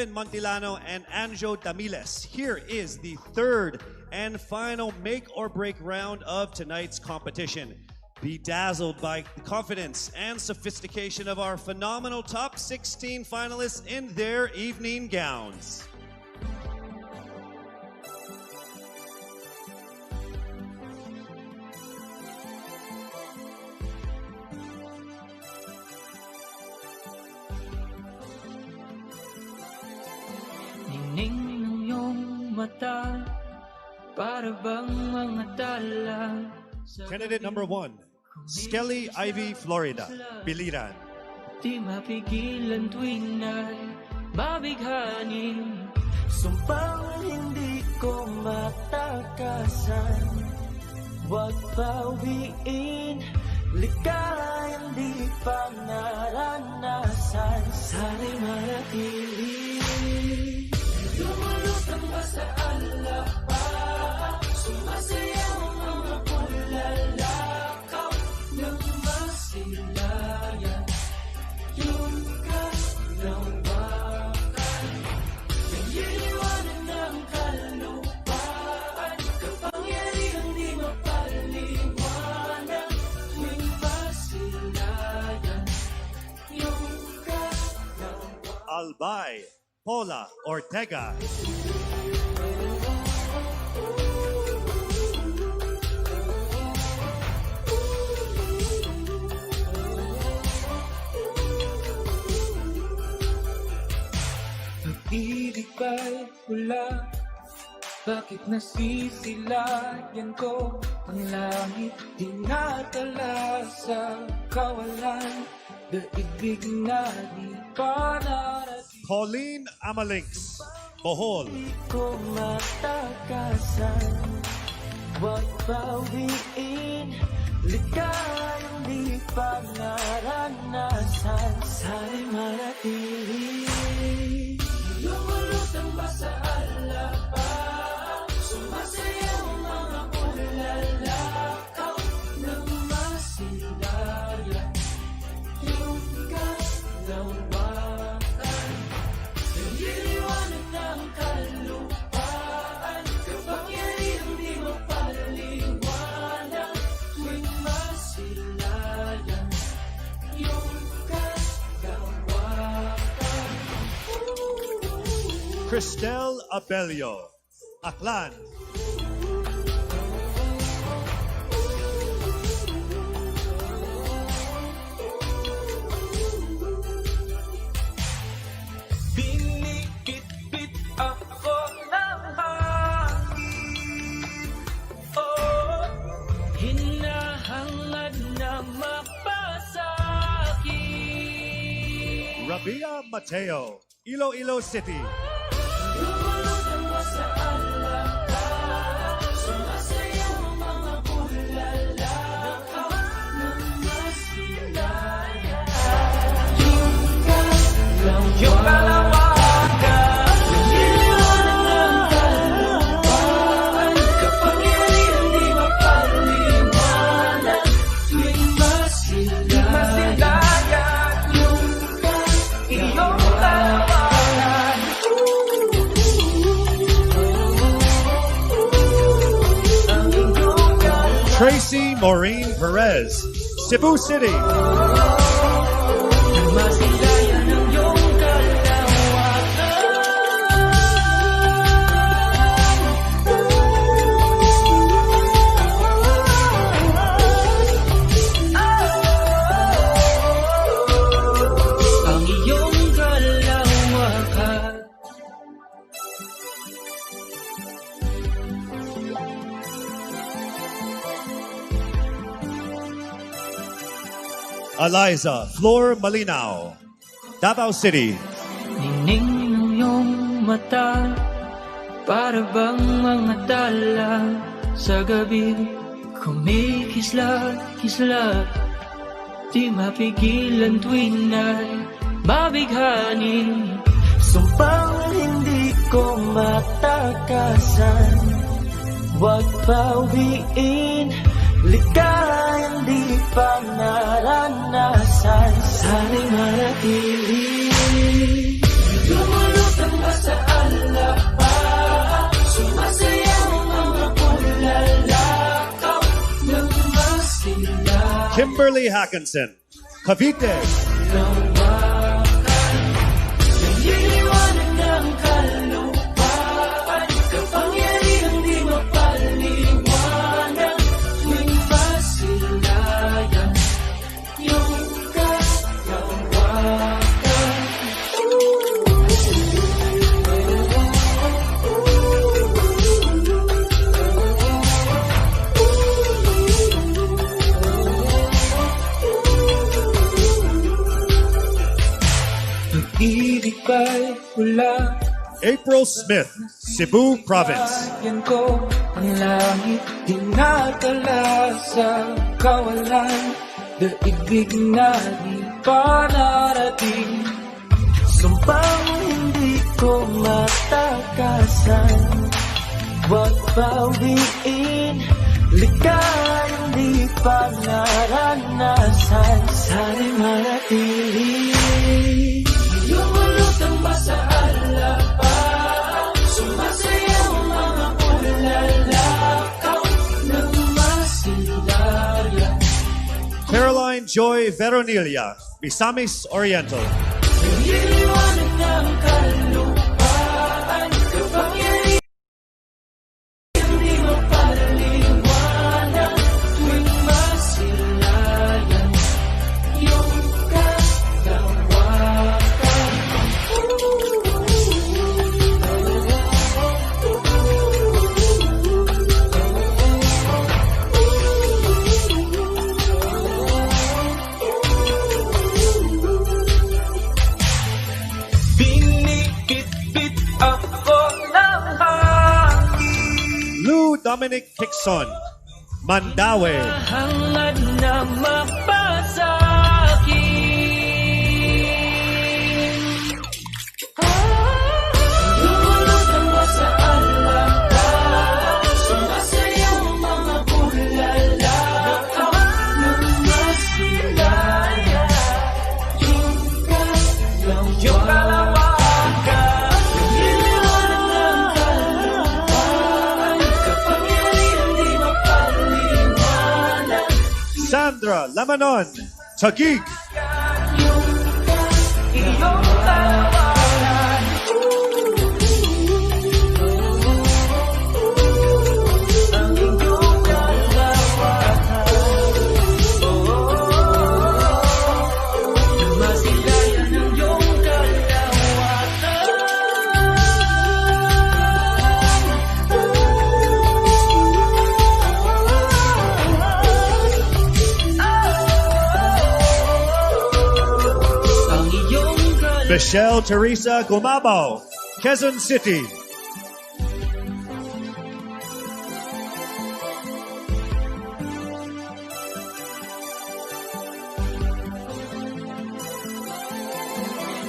Stephen Montillano, and Anjo Damiles. Here is the third and final make-or-break round of tonight's competition. Bedazzled by the confidence and sophistication of our phenomenal top 16 finalists in their evening gowns. Ningning ng iyong mata, para bang mga tala. Candidate number 1, Skelly Ivy Florida, Biliran. Di mapigilan tuwing na'y mabighanin. Sumpang hindi ko matakasan, huwag bawiin. Ligayang di pa naranasan, sana'y manatili. Lumulutang ba sa alapa, sumasayaw ang mga pulalakaw ng masilayan. Yung kalawakan, nagliliwanag ng kalupaan, kapangyarihan di mapaliwanag. Tuwing masilayan, yung kalawakan. Albay Paula Ortega. Pag-ibig ba'y wala? Bakit nasisilayan ko ang langit? Dinadala sa kawalan, daigdig na di pa narating. Pauline RamaLex, Bohol. Di ko matakasan, huwag bawiin. Ligayang di pa naranasan, sana'y manatili. Lumulutang ba sa alapa, sumasayaw ang mga pulalakaw ng masilayan. Yung kalawakan, nagliliwanag ng kalupaan, kapangyarihan di mapaliwanag. Tuwing masilayan, yung kalawakan. Cristel Abelio, Aklan. Binikit-bit ako ng hangin, oh, Hinahangad na mapasakit. Rabia Mateo, Iloilo City. lumulutang ba sa alapa, sumasayaw ang mga pulalakaw ng masilayan. Yung kalawakan, nagliliwanag ng kalupaan, kapangyarihan di mapaliwanag. Tuwing masilayan, yung iyong kalawakan. Tracy Maureen Perez, Cebu City. Masilayan ang iyong kalawakan. Ang iyong kalawakan. Eliza Flor Malinaw, Davao City. Ningning ng iyong mata, para bang mga tala sa gabi. Kumikisla-kisla, di mapigilan tuwing na'y mabighanin. Sumpang hindi ko matakasan, huwag bawiin. Ligayang di pa naranasan, sana'y manatili. Lumulutang Kimberly Hackinson, Cavite. Nililiwanag ng kalupaan, kapangyarihang di mapaliwanag, tuwing masilayan yung kalawakan. Pag-ibig ba'y wala? April Smith, Cebu Province. Yan ko ang langit, dinadala sa kawalan. Daigdig na di pa narating. Sumpang hindi ko matakasan, huwag bawiin, likayang di pa naranasan. Sana'y manatili. Lumulutang ba sa alapaan? Sumasayaw ang mga pulalakaw ng masilayan. Caroline Joy Veronilla, Misamis Oriental. Nililiwanag ng kalupaan, kapangyarihang di mapaliwanag, tuwing masilayan yung kalawakan. Binibit-bit ako ng hangin, Lou Dominic Hickson, Mandaue. hangad na mapasakit. Lumulutang ba sa alapaan? Sumasayaw ang mga bulalakaw ng masilayan yung kalawakan. Nililiwanag ng kalupaan, kapangyarihang di mapaliwanag. Sandra Lamanon, Taguig. Iyong kalawakan. Ang iyong kalawakan. Masilayan ang iyong kalawakan. Ang iyong Michelle Teresa Gumabaw, Quezon City.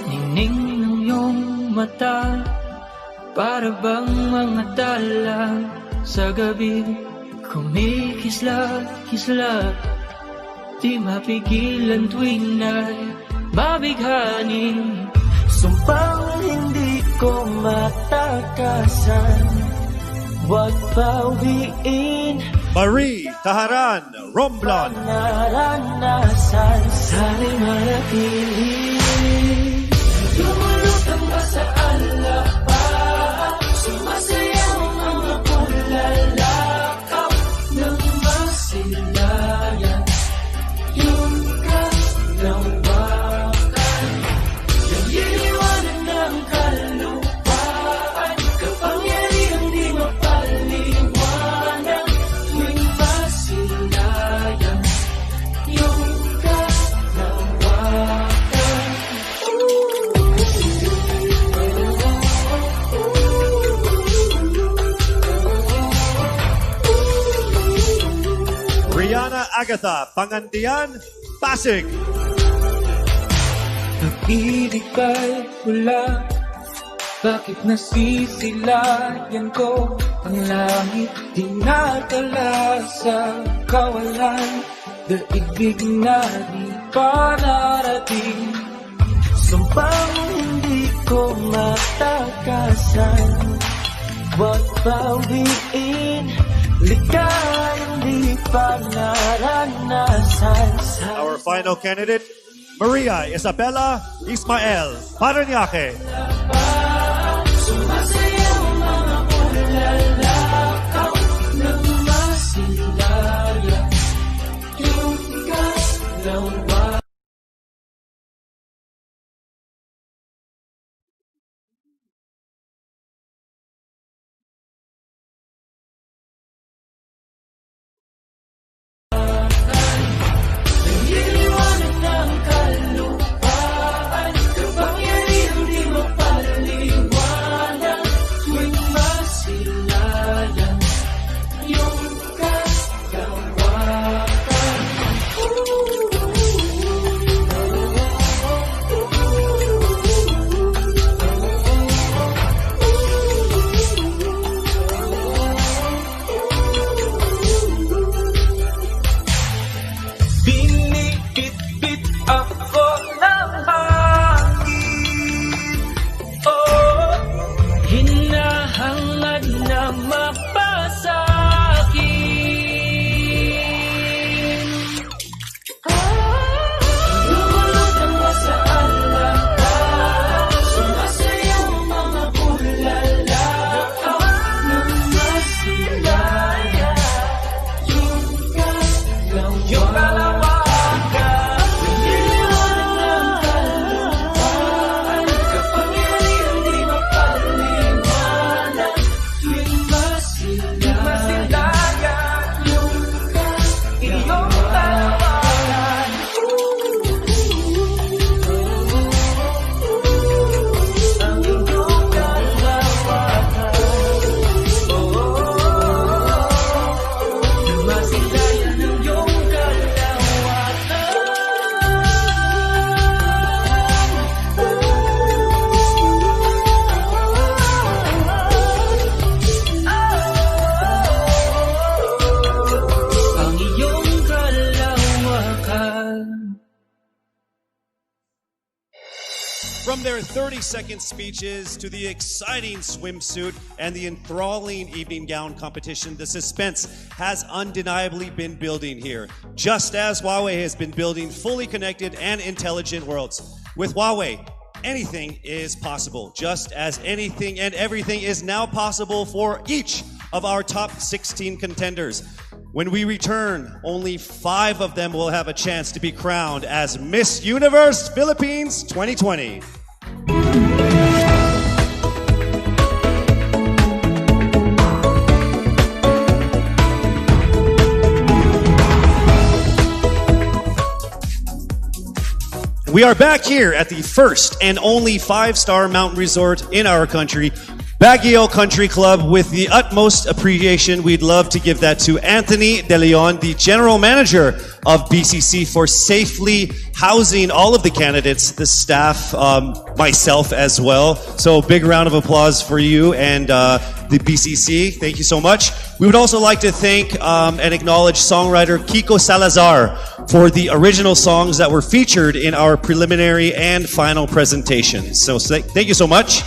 Ningning ng iyong mata, para bang mga tala sa gabi, kumikisla-kisla, di mapigilan tuwing na'y babighanin. Sumpang hindi ko matakasan, huwag bawiin, Marie Taharan, Romblon. naranasan. Sana'y manatili. Lumulutang ba sa alapaan? Sumasayaw ang mga pulalakaw ng masilayan yung kalawakan. Nililiwanag ng kalupaan, kapangyarihang di mapaliwanag, tuwing masilayan yung kalawakan. Rihanna Agatha, Pangantian, Pasig. Pag-ibig ba'y wala? Bakit nasisilayan ko ang langit? Dinadala sa kawalan, daigdig na di pa narating. Sumpang hindi ko matakasan, huwag bawiin, Likha hindi pa naranasan. Our final candidate, Maria Isabella Ismael Paranaque. Sumasayaw mga pulalakaw ng masilaya, yung kalawa. Niliwanag ng kalupaan, kapangyarihan di mapaliwanag, tuwing masilayan, yung kalawakan. Binibit-bit ako ng hangin. Oh, Hinahangad na mapasakin. Lumulutang na sa alapan, sumasayaw mga bulalakaw ng masilaya, yung kalawakan. Niliwanag ng kalupaan, kapangyarihan di mapaliwanag, tuwing masilaya, yung kalawakan. ang iyong kalawakan. Masilayan ng iyong ang iyong kalawakan. From their 30-second speeches to the exciting swimsuit and the enthralling evening gown competition, the suspense has undeniably been building here, just as Huawei has been building fully connected and intelligent worlds. With Huawei, anything is possible, just as anything and everything is now possible for each of our top 16 contenders. When we return, only 5 of them will have a chance to be crowned as Miss Universe Philippines 2020. We are back here at the first and only 5-star mountain resort in our country, Baguio Country Club. With the utmost appreciation, we'd love to give that to Anthony De Leon, the General Manager of BCC, for safely housing all of the candidates, the staff, myself as well. So big round of applause for you and the BCC. Thank you so much. We would also like to thank and acknowledge songwriter Kiko Salazar for the original songs that were featured in our preliminary and final presentations. So thank you so much.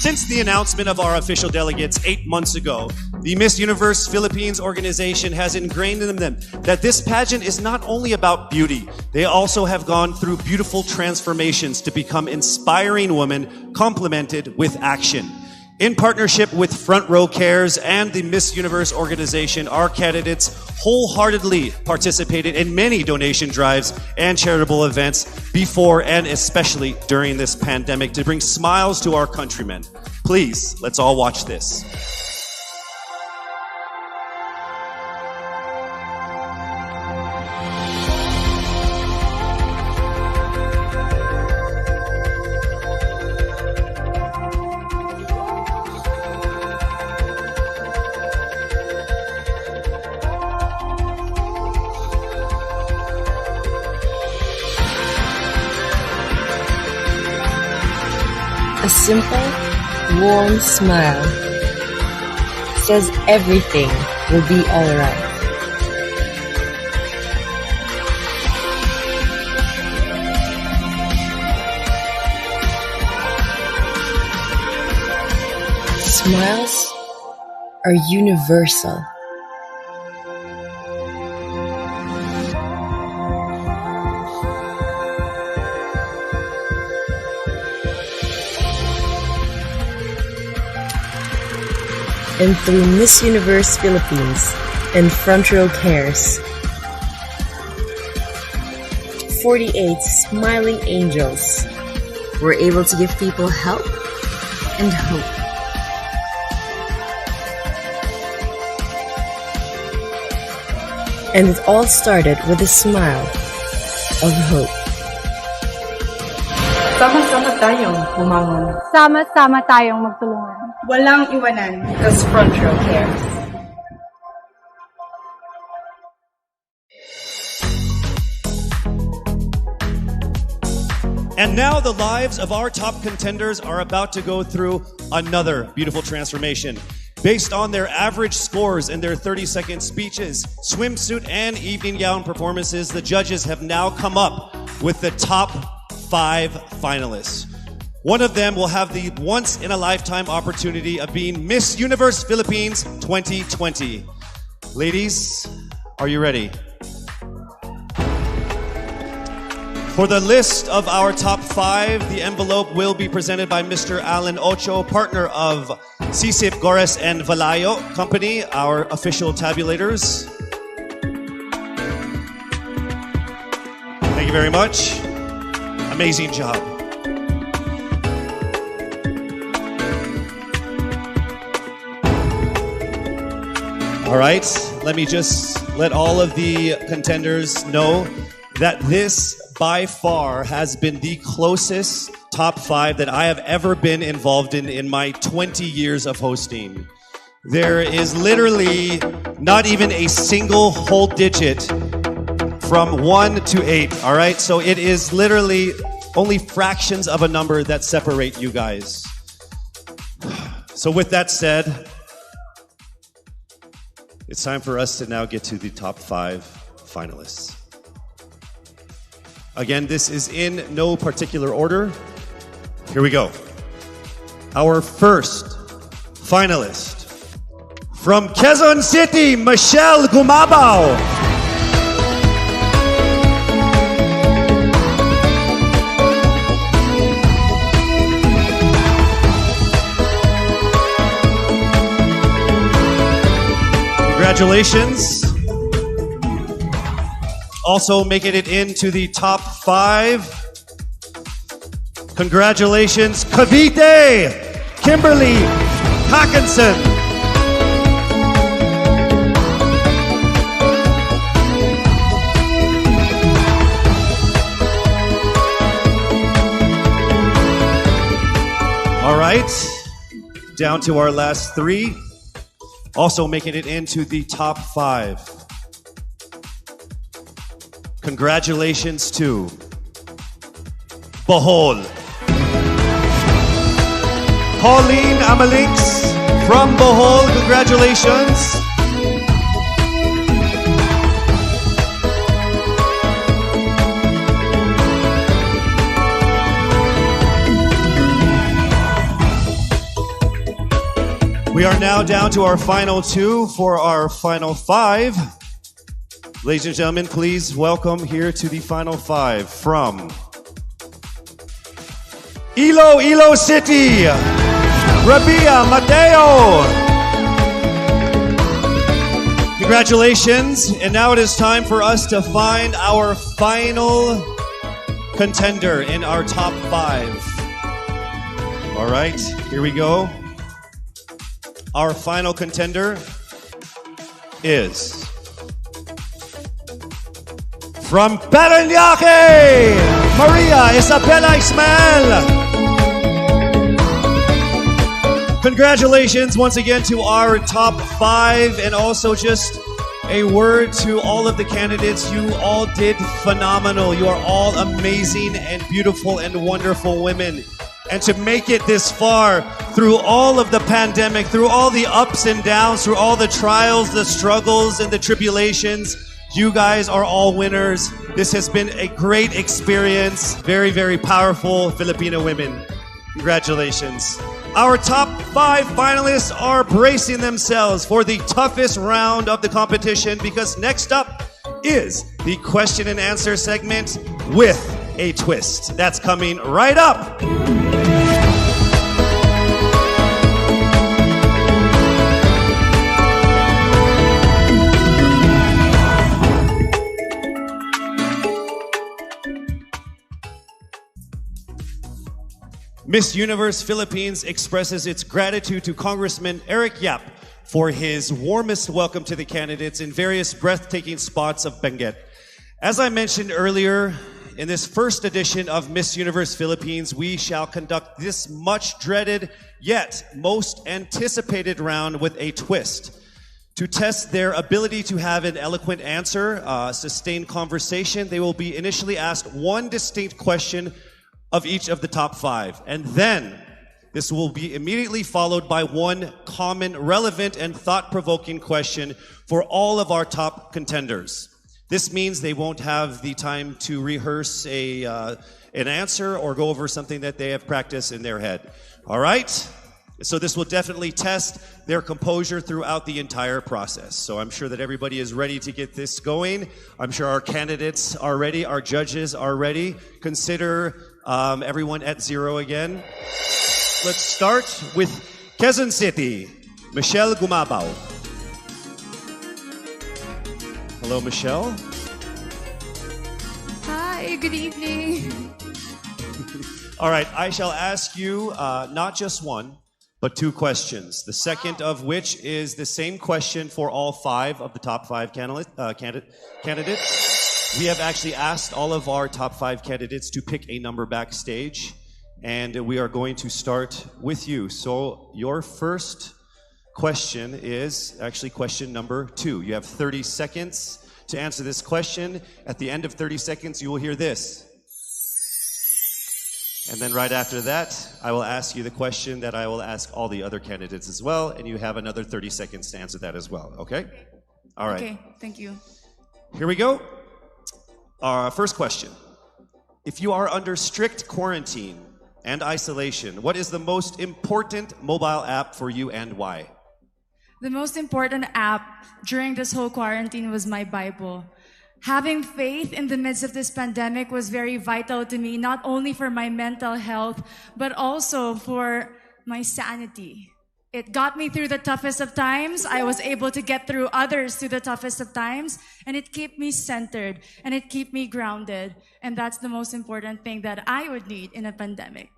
Since the announcement of our official delegates 8 months ago, the Miss Universe Philippines organization has ingrained in them that this pageant is not only about beauty. They also have gone through beautiful transformations to become inspiring women complemented with action. In partnership with Front Row Cares and the Miss Universe organization, our candidates wholeheartedly participated in many donation drives and charitable events before and especially during this pandemic to bring smiles to our countrymen. Please, let's all watch this. A simple, warm smile says everything will be alright. Smiles are universal. and 3 Miss Universe Philippines and front row cares. 48 smiling angels were able to give people help and hope. And it all started with a smile of hope. Sama-sama tayong bumangon. Sama-sama tayong magtulungan. Walang iwanan. Because front row cares. And now the lives of our top contenders are about to go through another beautiful transformation. Based on their average scores in their 30-second speeches, swimsuit, and evening gown performances, the judges have now come up with the top 5 finalists. One of them will have the once-in-a-lifetime opportunity of being Miss Universe Philippines 2020. Ladies, are you ready? For the list of our top 5, the envelope will be presented by Mr. Alan Ocho, partner of Sisip, Gores, and Valayo Company, our official tabulators. Thank you very much. Amazing job. All right, let me just let all of the contenders know that this by far has been the closest top 5 that I have ever been involved in my 20 years of hosting. There is literally not even a single whole digit from 1 to 8, all right? So it is literally only fractions of a number that separate you guys. So with that said, it's time for us to now get to the top 5 finalists. Again, this is in no particular order. Here we go. Our first finalist from Quezon City, Michelle Gumabao. Congratulations. Also making it into the top 5. Congratulations, Cavite, Kimberly Hackinson. All right, down to our last 3. Also making it into the top 5. Congratulations to Bohol. Pauline RamaLex from Bohol, congratulations. We are now down to our final 2 for our final 5. Ladies and gentlemen, please welcome here to the final 5 from Iloilo City, Rabia Mateo. Congratulations. And now it is time for us to find our final contender in our top 5. All right, here we go. Our final contender is from Parañaque, Maria Isabella Ismael. Congratulations once again to our top 5, and also just a word to all of the candidates. You all did phenomenal. You are all amazing and beautiful and wonderful women. And to make it this far through all of the pandemic, through all the ups and downs, through all the trials, the struggles, and the tribulations, you guys are all winners. This has been a great experience. Very, very powerful Filipino women. Congratulations. Our top 5 finalists are bracing themselves for the toughest round of the competition, because next up is the question and answer segment with a twist. That's coming right up. Miss Universe Philippines expresses its gratitude to Congressman Eric Yap for his warmest welcome to the candidates in various breathtaking spots of Benguet. As I mentioned earlier, in this first edition of Miss Universe Philippines, we shall conduct this much dreaded yet most anticipated round with a twist. To test their ability to have an eloquent answer, sustained conversation, they will be initially asked one distinct question of each of the top 5. And then this will be immediately followed by one common, relevant, and thought-provoking question for all of our top contenders. This means they won't have the time to rehearse an answer or go over something that they have practiced in their head. All right? So this will definitely test their composure throughout the entire process. So I'm sure that everybody is ready to get this going. I'm sure our candidates are ready. Our judges are ready. Consider everyone at 0 again. Let's start with Quezon City, Michelle Gumabao. Hello, Michelle. Hi, good evening. All right, I shall ask you not just one, but 2 questions. The second of which is the same question for all 5 of the top 5 candidates. We have actually asked all of our top 5 candidates to pick a number backstage, and we are going to start with you. So your first question is actually question number 2. You have 30 seconds to answer this question. At the end of 30 seconds, you will hear this. And then right after that, I will ask you the question that I will ask all the other candidates as well, and you have another 30 seconds to answer that as well, okay? All right. Okay, thank you. Here we go. Our first question. If you are under strict quarantine and isolation, what is the most important mobile app for you and why? The most important app during this whole quarantine was my Bible. Having faith in the midst of this pandemic was very vital to me, not only for my mental health, but also for my sanity. It got me through the toughest of times. I was able to get through others through the toughest of times, and it kept me centered, and it kept me grounded. And that's the most important thing that I would need in a pandemic.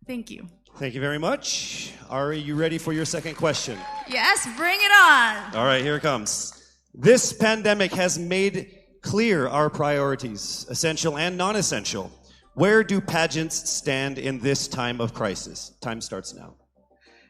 Thank you. Thank you very much. Are you ready for your second question? Yes, bring it on. All right, here it comes. This pandemic has made clear our priorities, essential and non-essential. Where do pageants stand in this time of crisis? Time starts now.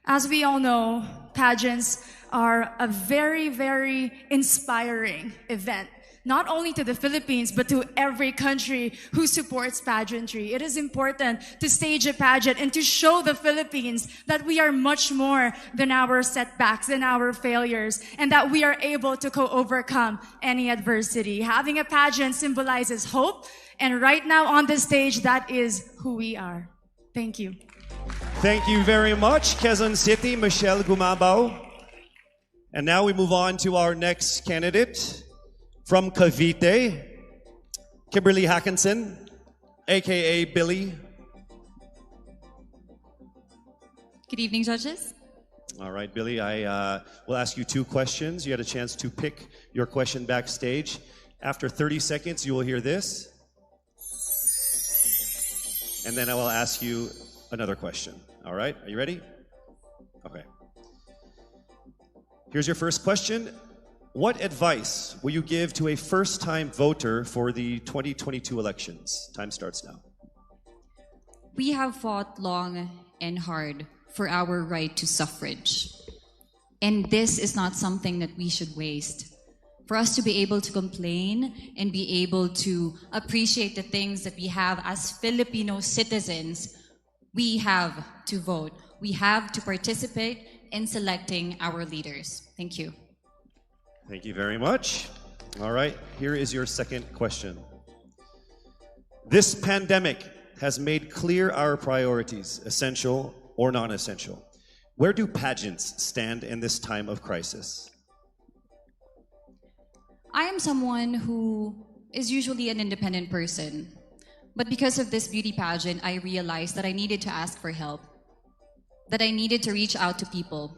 As we all know, pageants are a very, very inspiring event, not only to the Philippines, but to every country who supports pageantry. It is important to stage a pageant and to show the Philippines that we are much more than our setbacks, than our failures, and that we are able to overcome any adversity. Having a pageant symbolizes hope, and right now on the stage, that is who we are. Thank you. Thank you very much, Quezon City, Michelle Gumabao. And now we move on to our next candidate. From Cavite, Kimberly Hackinson, aka Billy. Good evening, judges. All right, Billy, I will ask you 2 questions. You had a chance to pick your question backstage. After 30 seconds, you will hear this. And then I will ask you another question. All right, are you ready? Okay. Here's your first question. What advice will you give to a first-time voter for the 2022 elections? Time starts now. We have fought long and hard for our right to suffrage. And this is not something that we should waste. For us to be able to complain and be able to appreciate the things that we have as Filipino citizens, we have to vote. We have to participate in selecting our leaders. Thank you. Thank you very much. All right, here is your second question. This pandemic has made clear our priorities, essential or non-essential. Where do pageants stand in this time of crisis? I am someone who is usually an independent person. But because of this beauty pageant, I realized that I needed to ask for help, that I needed to reach out to people.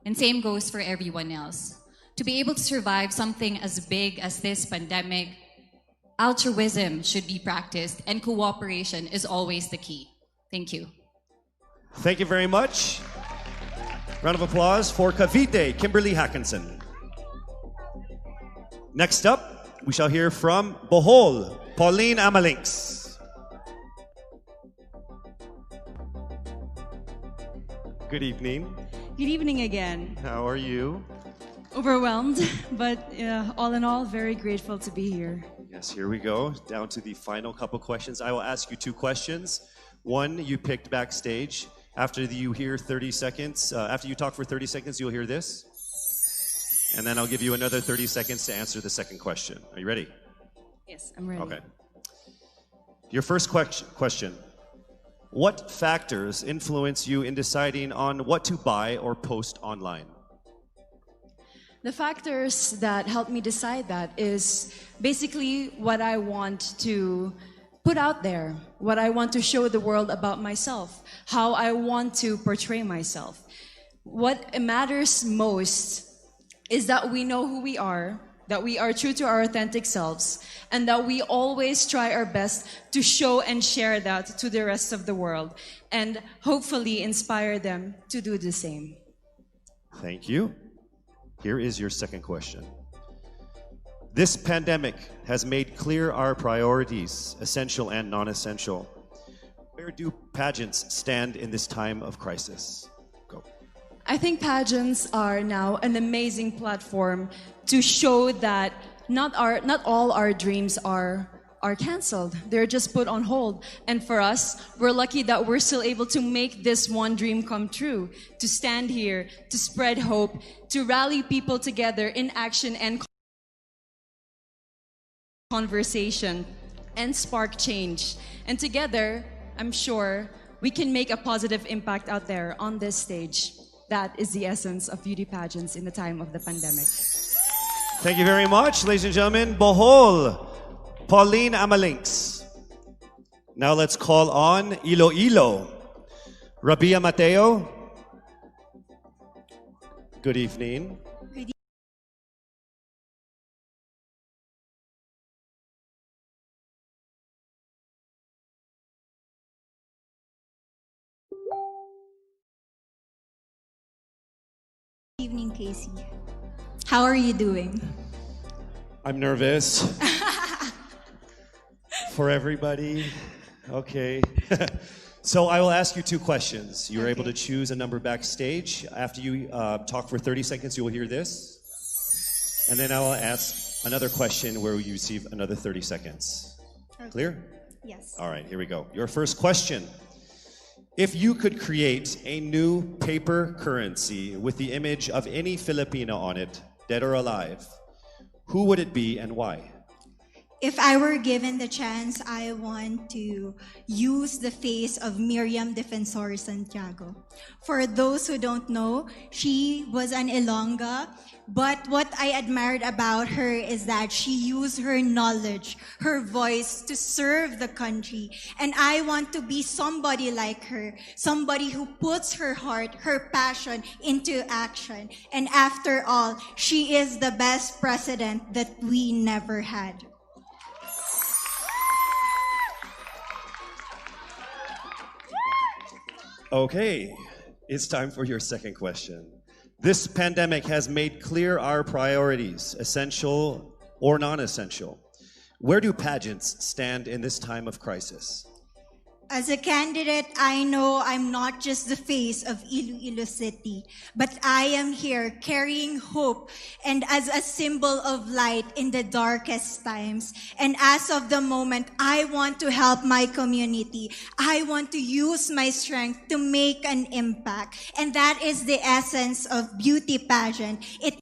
And same goes for everyone else. To be able to survive something as big as this pandemic, altruism should be practiced and cooperation is always the key. Thank you. Thank you very much. Round of applause for Cavite, Kimberly Hackinson. Next up, we shall hear from Bohol, Pauline RamaLex. Good evening. Good evening again. How are you? Overwhelmed, but all in all, very grateful to be here. Yes, here we go. Down to the final couple questions. I will ask you 2 questions. One, you picked backstage. After you hear 30 seconds, after you talk for 30 seconds, you'll hear this. And then I'll give you another 30 seconds to answer the second question. Are you ready? Yes, I'm ready. Okay. Your first question. What factors influence you in deciding on what to buy or post online? The factors that help me decide that is basically what I want to put out there, what I want to show the world about myself, how I want to portray myself. What matters most is that we know who we are, that we are true to our authentic selves, and that we always try our best to show and share that to the rest of the world, and hopefully inspire them to do the same. Thank you. Here is your second question. This pandemic has made clear our priorities, essential and non-essential. Where do pageants stand in this time of crisis? Go. I think pageants are now an amazing platform to show that not all our dreams are canceled. They're just put on hold. And for us, we're lucky that we're still able to make this one dream come true, to stand here, to spread hope, to rally people together in action and conversation, and spark change. And together, I'm sure we can make a positive impact out there on this stage. That is the essence of beauty pageants in the time of the pandemic. Thank you very much, ladies and gentlemen. Bohol, Pauline RamaLex. Now let's call on Iloilo, Rabia Mateo. Good evening. Good evening, Casey. How are you doing? I'm nervous. For everybody. Okay. So I will ask you 2 questions. You're able to choose a number backstage. After you talk for 30 seconds, you will hear this. And then I will ask another question where you receive another 30 seconds. Okay. Clear? Yes. All right, here we go. Your first question. If you could create a new paper currency with the image of any Filipino on it, dead or alive, who would it be and why? If I were given the chance, I want to use the face of Miriam Defensor Santiago. For those who don't know, she was an Ilongga, but what I admired about her is that she used her knowledge, her voice to serve the country. And I want to be somebody like her, somebody who puts her heart, her passion into action. And after all, she is the best president that we never had. Okay, it's time for your second question. This pandemic has made clear our priorities, essential or non-essential. Where do pageants stand in this time of crisis? As a candidate, I know I'm not just the face of Iloilo City, but I am here carrying hope and as a symbol of light in the darkest times. And as of the moment, I want to help my community. I want to use my strength to make an impact. And that is the essence of beauty pageant. It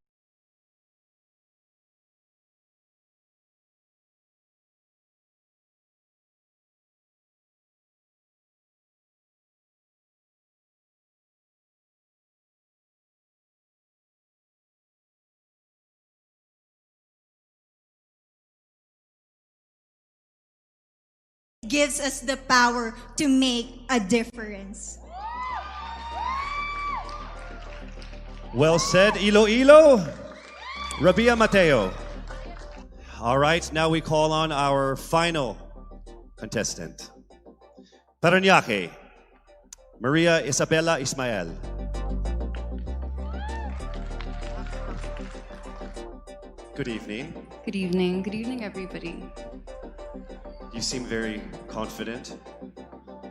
gives us the power to make a difference. Well said, Iloilo. Rabia Mateo. All right, now we call on our final contestant. Parañaque, Maria Isabella Ismael. Good evening. Good evening. Good evening, everybody. You seem very confident.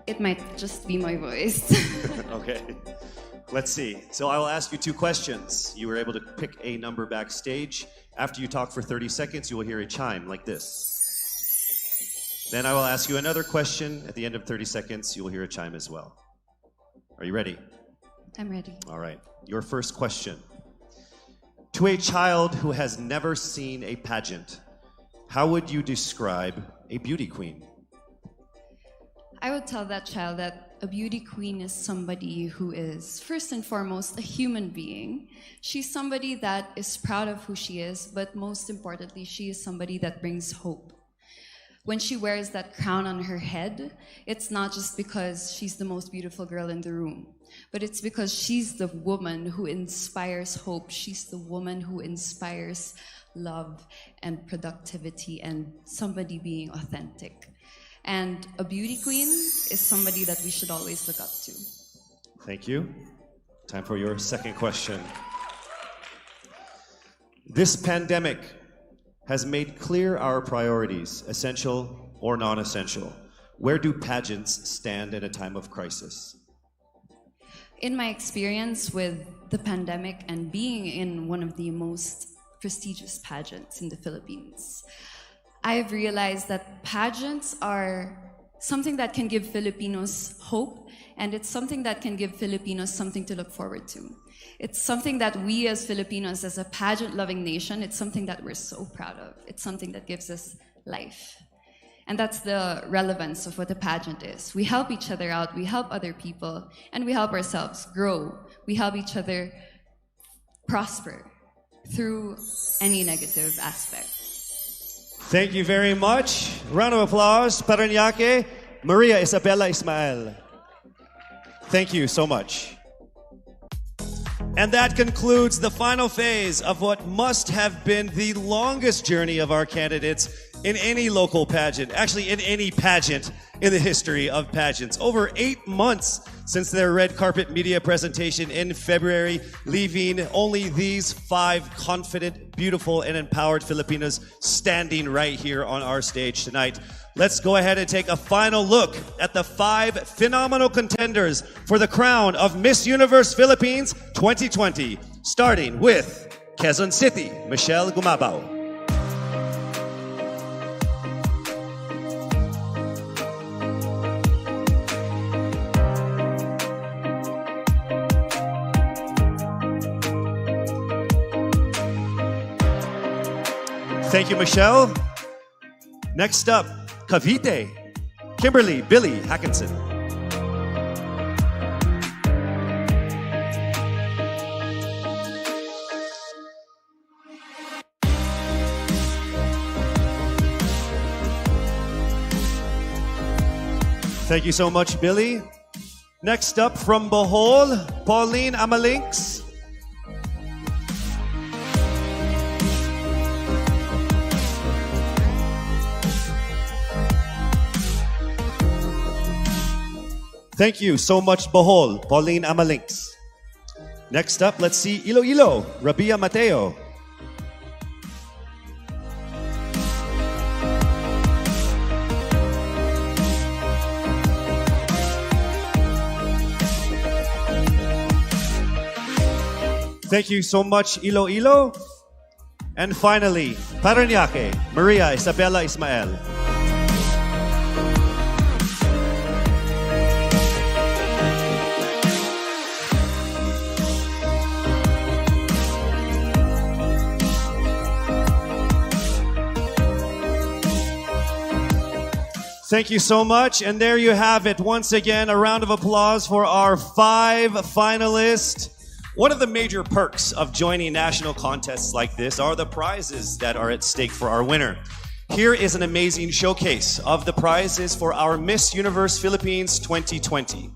It might just be my voice. Okay. Let's see. So I will ask you 2 questions. You were able to pick a number backstage. After you talk for 30 seconds, you will hear a chime like this. Then I will ask you another question. At the end of 30 seconds, you will hear a chime as well. Are you ready? I'm ready. All right. Your first question. To a child who has never seen a pageant, how would you describe a beauty queen? I would tell that child that a beauty queen is somebody who is, first and foremost, a human being. She's somebody that is proud of who she is, but most importantly, she is somebody that brings hope. When she wears that crown on her head, it's not just because she's the most beautiful girl in the room, but it's because she's the woman who inspires hope. She's the woman who inspires love and productivity and somebody being authentic. And a beauty queen is somebody that we should always look up to. Thank you. Time for your second question. This pandemic has made clear our priorities, essential or non-essential. Where do pageants stand at a time of crisis? In my experience with the pandemic and being in one of the most prestigious pageants in the Philippines, I've realized that pageants are something that can give Filipinos hope, and it's something that can give Filipinos something to look forward to. It's something that we as Filipinos, as a pageant-loving nation, it's something that we're so proud of. It's something that gives us life. And that's the relevance of what a pageant is. We help each other out, we help other people, and we help ourselves grow. We help each other prosper through any negative aspect. Thank you very much. Round of applause, Parañaque, Maria Isabella Ismael. Thank you so much. And that concludes the final phase of what must have been the longest journey of our candidates in any local pageant, actually in any pageant in the history of pageants. Over 8 months since their red carpet media presentation in February, leaving only these 5 confident, beautiful, and empowered Filipinos standing right here on our stage tonight. Let's go ahead and take a final look at the 5 phenomenal contenders for the crown of Miss Universe Philippines 2020, starting with Quezon City, Michelle Gumabao. Thank you, Michelle. Next up, Cavite, Kimberly Billy Hackinson. Thank you so much, Billy. Next up from Bohol, Pauline Amalinks. Thank you so much, Bohol, Pauline Amalinks. Next up, let's see Iloilo, Rabia Mateo. Thank you so much, Iloilo. And finally, Parañaque, Maria Isabella Ismael. Thank you so much. And there you have it. Once again, a round of applause for our 5 finalists. One of the major perks of joining national contests like this are the prizes that are at stake for our winner. Here is an amazing showcase of the prizes for our Miss Universe Philippines 2020.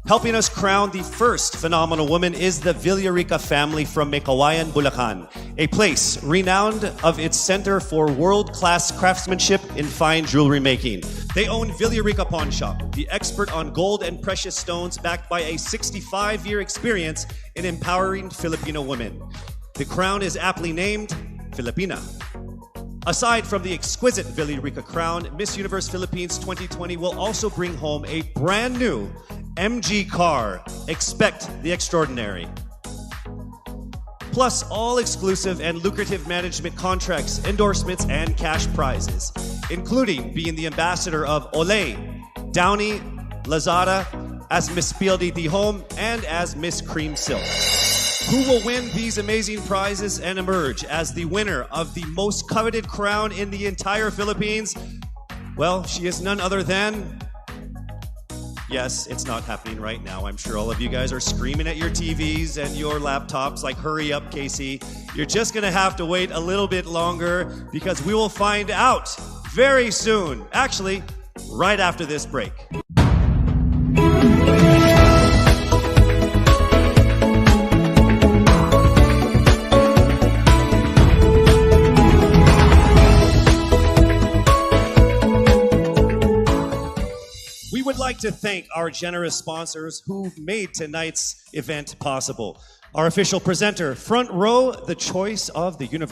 Helping us crown the first phenomenal woman is the Villarica family from Mekawayan, Bulacan. a place renowned of its center for world-class craftsmanship in fine jewelry making. They own Villarica Pawn Shop, the expert on gold and precious stones, backed by a 65-year experience in empowering Filipino women. The crown is aptly named Filipina. Aside from the exquisite Villarica crown, Miss Universe Philippines 2020 will also bring home a brand new MG car. Expect the extraordinary. Plus all exclusive and lucrative management contracts, endorsements, and cash prizes, including being the ambassador of Olay, Downy, Lazada, as Miss PLDT Home, and as Miss Cream Silk. Who will win these amazing prizes and emerge as the winner of the most coveted crown in the entire Philippines? Well, she is none other than... Yes, it's not happening right now. I'm sure all of you guys are screaming at your TVs and your laptops like, hurry up, Casey. You're just gonna have to wait a little bit longer because we will find out very soon. Actually, right after this break. We would like to thank our generous sponsors who made tonight's event possible. Our official presenter, Front Row, the choice of the universe.